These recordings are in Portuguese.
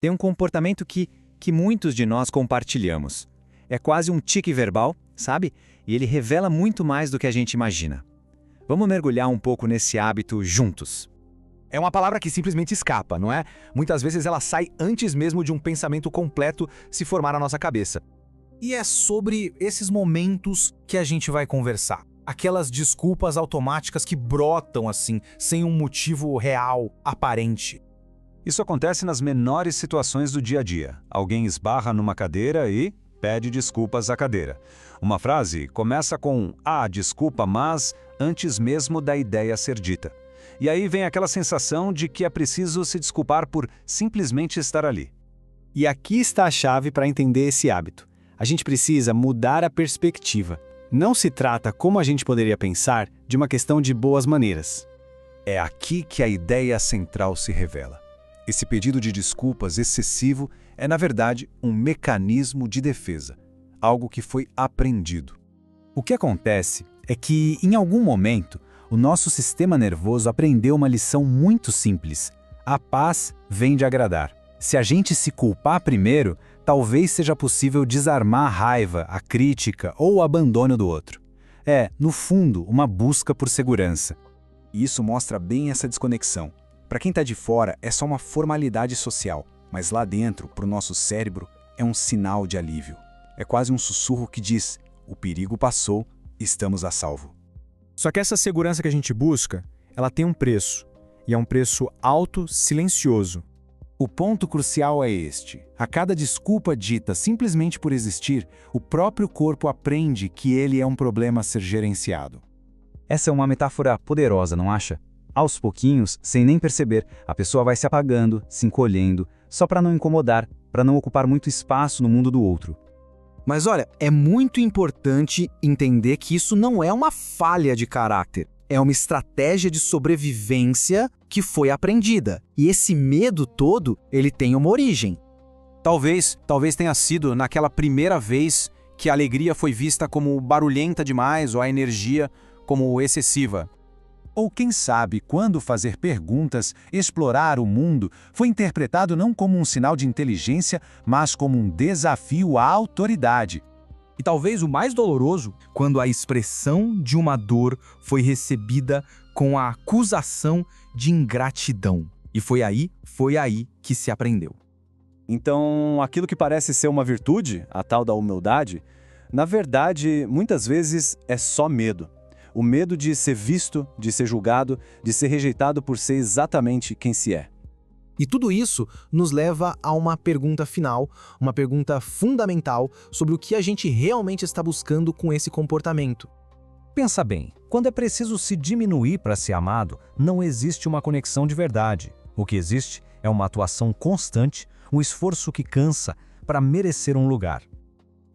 Tem um comportamento que muitos de nós compartilhamos. É quase um tique verbal, sabe? E ele revela muito mais do que a gente imagina. Vamos mergulhar um pouco nesse hábito juntos. É uma palavra que simplesmente escapa, não é? Muitas vezes ela sai antes mesmo de um pensamento completo se formar na nossa cabeça. E é sobre esses momentos que a gente vai conversar. Aquelas desculpas automáticas que brotam assim, sem um motivo real, aparente. Isso acontece nas menores situações do dia a dia. Alguém esbarra numa cadeira e pede desculpas à cadeira. Uma frase começa com desculpa, mas antes mesmo da ideia ser dita. E aí vem aquela sensação de que é preciso se desculpar por simplesmente estar ali. E aqui está a chave para entender esse hábito. A gente precisa mudar a perspectiva. Não se trata, como a gente poderia pensar, de uma questão de boas maneiras. É aqui que a ideia central se revela. Esse pedido de desculpas excessivo é, na verdade, um mecanismo de defesa, algo que foi aprendido. O que acontece é que, em algum momento, o nosso sistema nervoso aprendeu uma lição muito simples. A paz vem de agradar. Se a gente se culpar primeiro, talvez seja possível desarmar a raiva, a crítica ou o abandono do outro. É, no fundo, uma busca por segurança. E isso mostra bem essa desconexão. Para quem está de fora, é só uma formalidade social, mas lá dentro, para o nosso cérebro, é um sinal de alívio. É quase um sussurro que diz: o perigo passou, estamos a salvo. Só que essa segurança que a gente busca, ela tem um preço, e é um preço alto, silencioso. O ponto crucial é este: a cada desculpa dita simplesmente por existir, o próprio corpo aprende que ele é um problema a ser gerenciado. Essa é uma metáfora poderosa, não acha? Aos pouquinhos, sem nem perceber, a pessoa vai se apagando, se encolhendo, só para não incomodar, para não ocupar muito espaço no mundo do outro. Mas olha, é muito importante entender que isso não é uma falha de caráter. É uma estratégia de sobrevivência que foi aprendida. E esse medo todo, ele tem uma origem. Talvez tenha sido naquela primeira vez que a alegria foi vista como barulhenta demais ou a energia como excessiva. Ou quem sabe quando fazer perguntas, explorar o mundo, foi interpretado não como um sinal de inteligência, mas como um desafio à autoridade. E talvez o mais doloroso, quando a expressão de uma dor foi recebida com a acusação de ingratidão. E foi aí que se aprendeu. Então, aquilo que parece ser uma virtude, a tal da humildade, na verdade, muitas vezes é só medo. O medo de ser visto, de ser julgado, de ser rejeitado por ser exatamente quem se é. E tudo isso nos leva a uma pergunta final, uma pergunta fundamental sobre o que a gente realmente está buscando com esse comportamento. Pensa bem, quando é preciso se diminuir para ser amado, não existe uma conexão de verdade. O que existe é uma atuação constante, um esforço que cansa para merecer um lugar.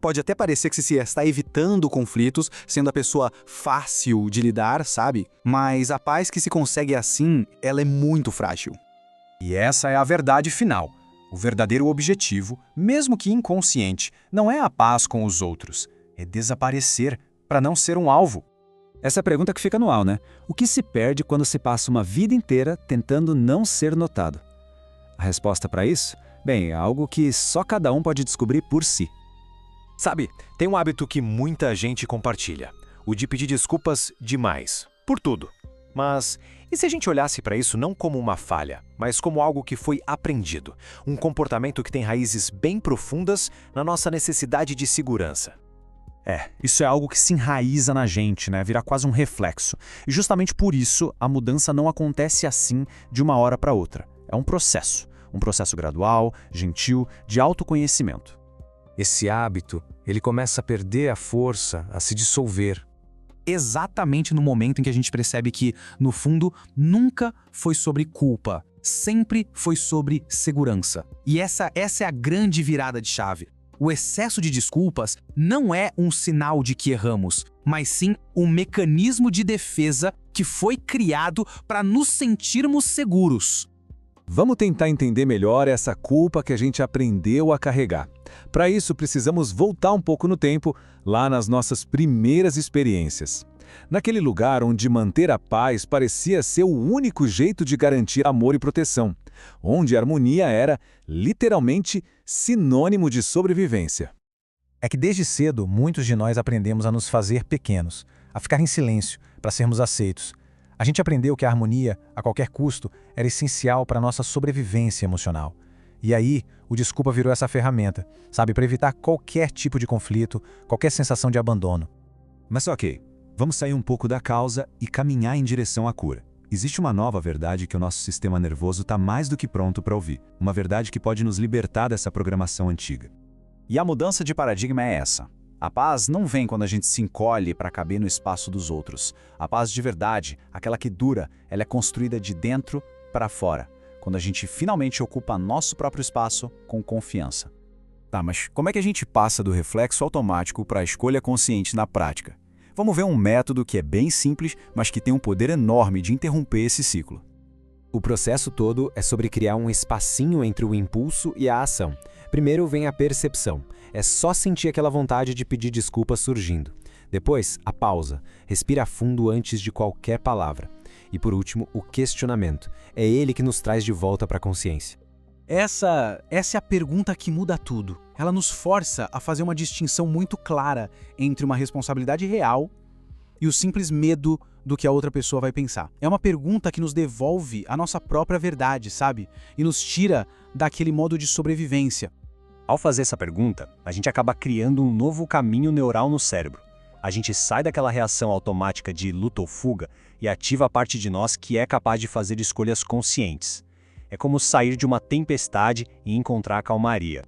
Pode até parecer que se está evitando conflitos, sendo a pessoa fácil de lidar, sabe? Mas a paz que se consegue assim, ela é muito frágil. E essa é a verdade final. O verdadeiro objetivo, mesmo que inconsciente, não é a paz com os outros. É desaparecer para não ser um alvo. Essa é a pergunta que fica no ar, né? O que se perde quando se passa uma vida inteira tentando não ser notado? A resposta para isso? Bem, é algo que só cada um pode descobrir por si. Sabe, tem um hábito que muita gente compartilha, o de pedir desculpas demais, por tudo. Mas e se a gente olhasse para isso não como uma falha, mas como algo que foi aprendido, um comportamento que tem raízes bem profundas na nossa necessidade de segurança? Isso é algo que se enraiza na gente, né? Vira quase um reflexo. E justamente por isso, a mudança não acontece assim de uma hora para outra. É um processo gradual, gentil, de autoconhecimento. Esse hábito, ele começa a perder a força, a se dissolver. Exatamente no momento em que a gente percebe que, no fundo, nunca foi sobre culpa, sempre foi sobre segurança. E essa é a grande virada de chave. O excesso de desculpas não é um sinal de que erramos, mas sim um mecanismo de defesa que foi criado para nos sentirmos seguros. Vamos tentar entender melhor essa culpa que a gente aprendeu a carregar. Para isso, precisamos voltar um pouco no tempo, lá nas nossas primeiras experiências. Naquele lugar onde manter a paz parecia ser o único jeito de garantir amor e proteção. onde a harmonia era, literalmente, sinônimo de sobrevivência. É que desde cedo, muitos de nós aprendemos a nos fazer pequenos, a ficar em silêncio, para sermos aceitos. A gente aprendeu que a harmonia, a qualquer custo, era essencial para a nossa sobrevivência emocional. E aí, o desculpa virou essa ferramenta, sabe, para evitar qualquer tipo de conflito, qualquer sensação de abandono. Mas ok, vamos sair um pouco da causa e caminhar em direção à cura. Existe uma nova verdade que o nosso sistema nervoso está mais do que pronto para ouvir. Uma verdade que pode nos libertar dessa programação antiga. E a mudança de paradigma é essa. A paz não vem quando a gente se encolhe para caber no espaço dos outros. A paz de verdade, aquela que dura, ela é construída de dentro para fora, quando a gente finalmente ocupa nosso próprio espaço com confiança. Tá, mas como é que a gente passa do reflexo automático para a escolha consciente na prática? Vamos ver um método que é bem simples, mas que tem um poder enorme de interromper esse ciclo. O processo todo é sobre criar um espacinho entre o impulso e a ação. Primeiro vem a percepção. É só sentir aquela vontade de pedir desculpas surgindo. Depois, a pausa. Respira fundo antes de qualquer palavra. E por último, o questionamento. É ele que nos traz de volta para a consciência. Essa é a pergunta que muda tudo. Ela nos força a fazer uma distinção muito clara entre uma responsabilidade real e o simples medo do que a outra pessoa vai pensar. É uma pergunta que nos devolve a nossa própria verdade, sabe? E nos tira daquele modo de sobrevivência. Ao fazer essa pergunta, a gente acaba criando um novo caminho neural no cérebro. A gente sai daquela reação automática de luta ou fuga e ativa a parte de nós que é capaz de fazer escolhas conscientes. É como sair de uma tempestade e encontrar calmaria.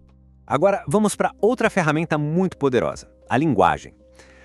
Agora, vamos para outra ferramenta muito poderosa, a linguagem.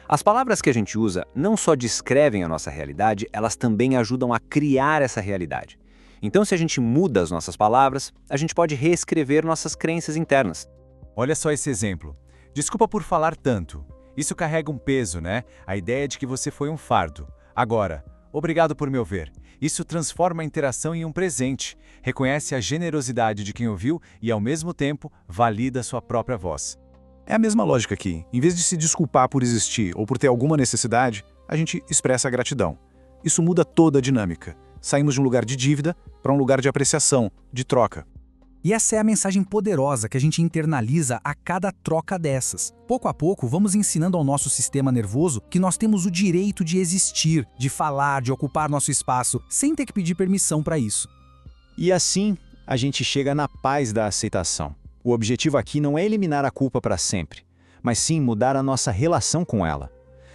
As palavras que a gente usa não só descrevem a nossa realidade, elas também ajudam a criar essa realidade. Então, se a gente muda as nossas palavras, a gente pode reescrever nossas crenças internas. Olha só esse exemplo. Desculpa por falar tanto. Isso carrega um peso, né? A ideia de que você foi um fardo. Agora, obrigado por me ouvir. Isso transforma a interação em um presente, reconhece a generosidade de quem ouviu e, ao mesmo tempo, valida sua própria voz. É a mesma lógica aqui. Em vez de se desculpar por existir ou por ter alguma necessidade, a gente expressa a gratidão. Isso muda toda a dinâmica. Saímos de um lugar de dívida para um lugar de apreciação, de troca. E essa é a mensagem poderosa que a gente internaliza a cada troca dessas. Pouco a pouco, vamos ensinando ao nosso sistema nervoso que nós temos o direito de existir, de falar, de ocupar nosso espaço, sem ter que pedir permissão para isso. E assim, a gente chega na paz da aceitação. O objetivo aqui não é eliminar a culpa para sempre, mas sim mudar a nossa relação com ela.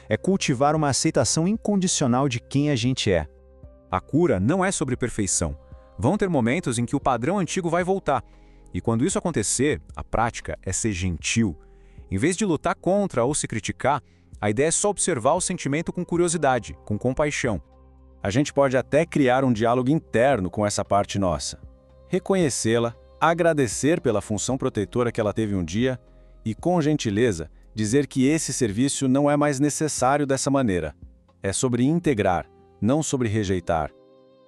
É cultivar uma aceitação incondicional de quem a gente é. A cura não é sobre perfeição. Vão ter momentos em que o padrão antigo vai voltar. E quando isso acontecer, a prática é ser gentil. Em vez de lutar contra ou se criticar, a ideia é só observar o sentimento com curiosidade, com compaixão. A gente pode até criar um diálogo interno com essa parte nossa. Reconhecê-la, agradecer pela função protetora que ela teve um dia e, com gentileza, dizer que esse serviço não é mais necessário dessa maneira. É sobre integrar, não sobre rejeitar.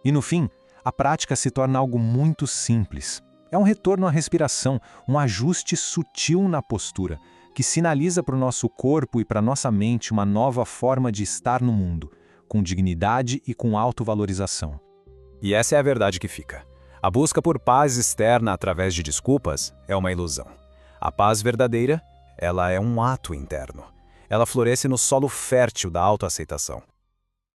E no fim, a prática se torna algo muito simples. É um retorno à respiração, um ajuste sutil na postura, que sinaliza para o nosso corpo e para nossa mente uma nova forma de estar no mundo, com dignidade e com autovalorização. E essa é a verdade que fica. A busca por paz externa através de desculpas é uma ilusão. A paz verdadeira, ela é um ato interno. Ela floresce no solo fértil da autoaceitação.